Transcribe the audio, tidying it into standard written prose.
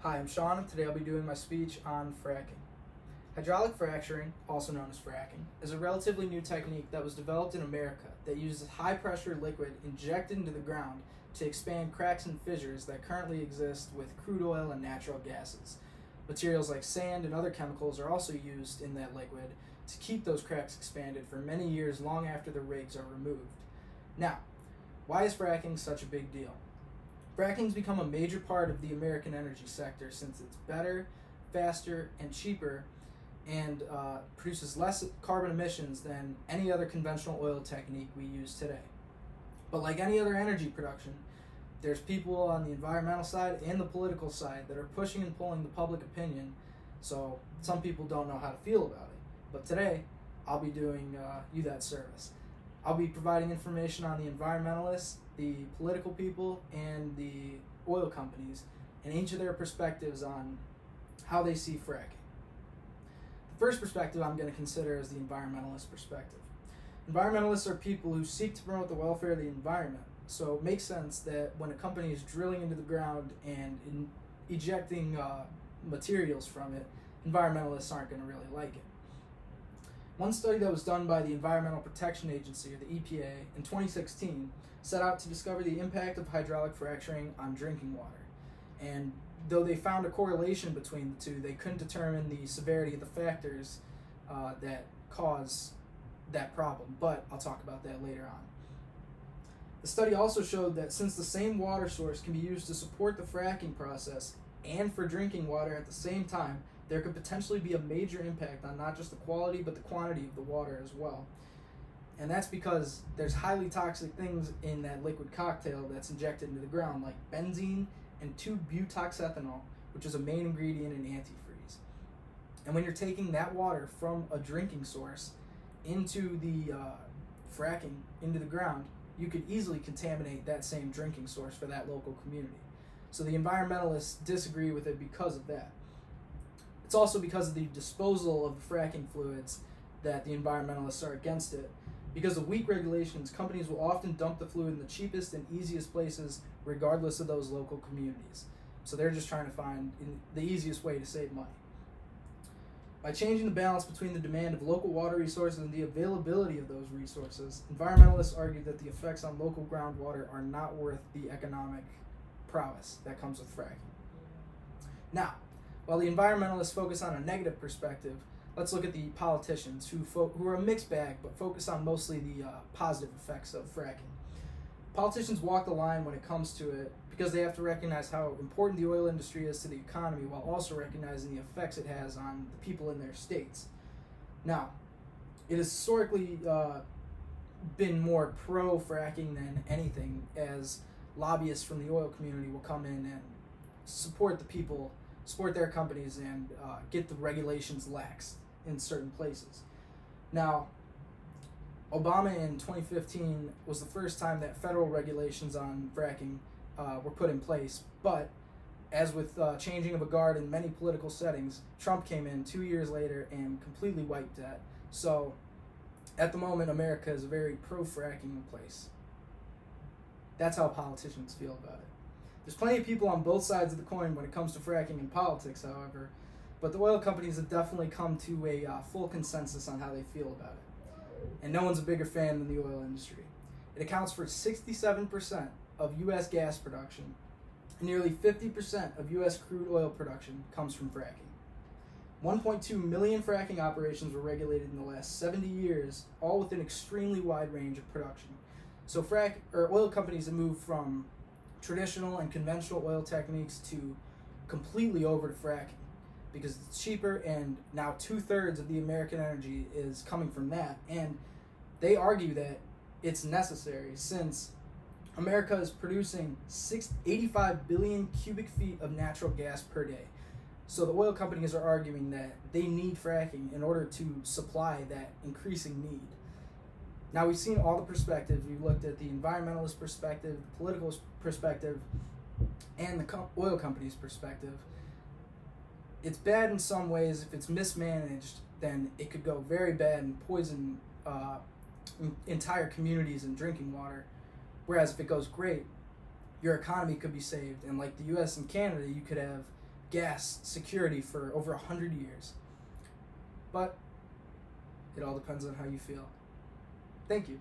Hi, I'm Sean, and today I'll be doing my speech on fracking. Hydraulic fracturing, also known as fracking, is a relatively new technique that was developed in America that uses high-pressure liquid injected into the ground to expand cracks and fissures that currently exist with crude oil and natural gases. Materials like sand and other chemicals are also used in that liquid to keep those cracks expanded for many years long after the rigs are removed. Now, why is fracking such a big deal? Fracking's become a major part of the American energy sector since it's better, faster, and cheaper, and produces less carbon emissions than any other conventional oil technique we use today. But like any other energy production, there's people on the environmental side and the political side that are pushing and pulling the public opinion, so some people don't know how to feel about it. But today, I'll be doing you that service. I'll be providing information on the environmentalists, the political people, and the oil companies, and each of their perspectives on how they see fracking. The first perspective I'm going to consider is the environmentalist perspective. Environmentalists are people who seek to promote the welfare of the environment, so it makes sense that when a company is drilling into the ground and ejecting materials from it, environmentalists aren't going to really like it. One study that was done by the Environmental Protection Agency, or the EPA, in 2016 set out to discover the impact of hydraulic fracturing on drinking water. And though they found a correlation between the two, they couldn't determine the severity of the factors that cause that problem, but I'll talk about that later on. The study also showed that since the same water source can be used to support the fracking process and for drinking water at the same time, there could potentially be a major impact on not just the quality but the quantity of the water as well. And that's because there's highly toxic things in that liquid cocktail that's injected into the ground, like benzene and 2-butoxethanol, which is a main ingredient in antifreeze. And when you're taking that water from a drinking source into the fracking into the ground, you could easily contaminate that same drinking source for that local community. So the environmentalists disagree with it because of that. It's also because of the disposal of the fracking fluids that the environmentalists are against it. Because of weak regulations, companies will often dump the fluid in the cheapest and easiest places, regardless of those local communities. So they're just trying to find the easiest way to save money. By changing the balance between the demand of local water resources and the availability of those resources, environmentalists argue that the effects on local groundwater are not worth the economic prowess that comes with fracking. Now, while the environmentalists focus on a negative perspective, let's look at the politicians who are a mixed bag but focus on mostly the positive effects of fracking. Politicians walk the line when it comes to it because they have to recognize how important the oil industry is to the economy while also recognizing the effects it has on the people in their states. Now, it has historically been more pro-fracking than anything, as lobbyists from the oil community will come in and support the people, support their companies, and get the regulations laxed in certain places. Now, Obama in 2015 was the first time that federal regulations on fracking were put in place, but as with changing of a guard in many political settings, Trump came in 2 years later and completely wiped that. So at the moment, America is a very pro-fracking place. That's how politicians feel about it. There's plenty of people on both sides of the coin when it comes to fracking in politics, however, but the oil companies have definitely come to a full consensus on how they feel about it. And no one's a bigger fan than the oil industry. It accounts for 67% of U.S. gas production, and nearly 50% of U.S. crude oil production comes from fracking. 1.2 million fracking operations were regulated in the last 70 years, all with an extremely wide range of production. So oil companies have moved from traditional and conventional oil techniques to completely over to fracking because it's cheaper, and now 2/3 of the American energy is coming from that. And they argue that it's necessary since America is producing 85 billion cubic feet of natural gas per day. So the oil companies are arguing that they need fracking in order to supply that increasing need. Now, we've seen all the perspectives. We've looked at the environmentalist perspective, the political perspective, and the oil company's perspective. It's bad in some ways. If it's mismanaged, then it could go very bad and poison entire communities and drinking water. Whereas if it goes great, your economy could be saved. And like the US and Canada, you could have gas security for over 100 years. But it all depends on how you feel. Thank you.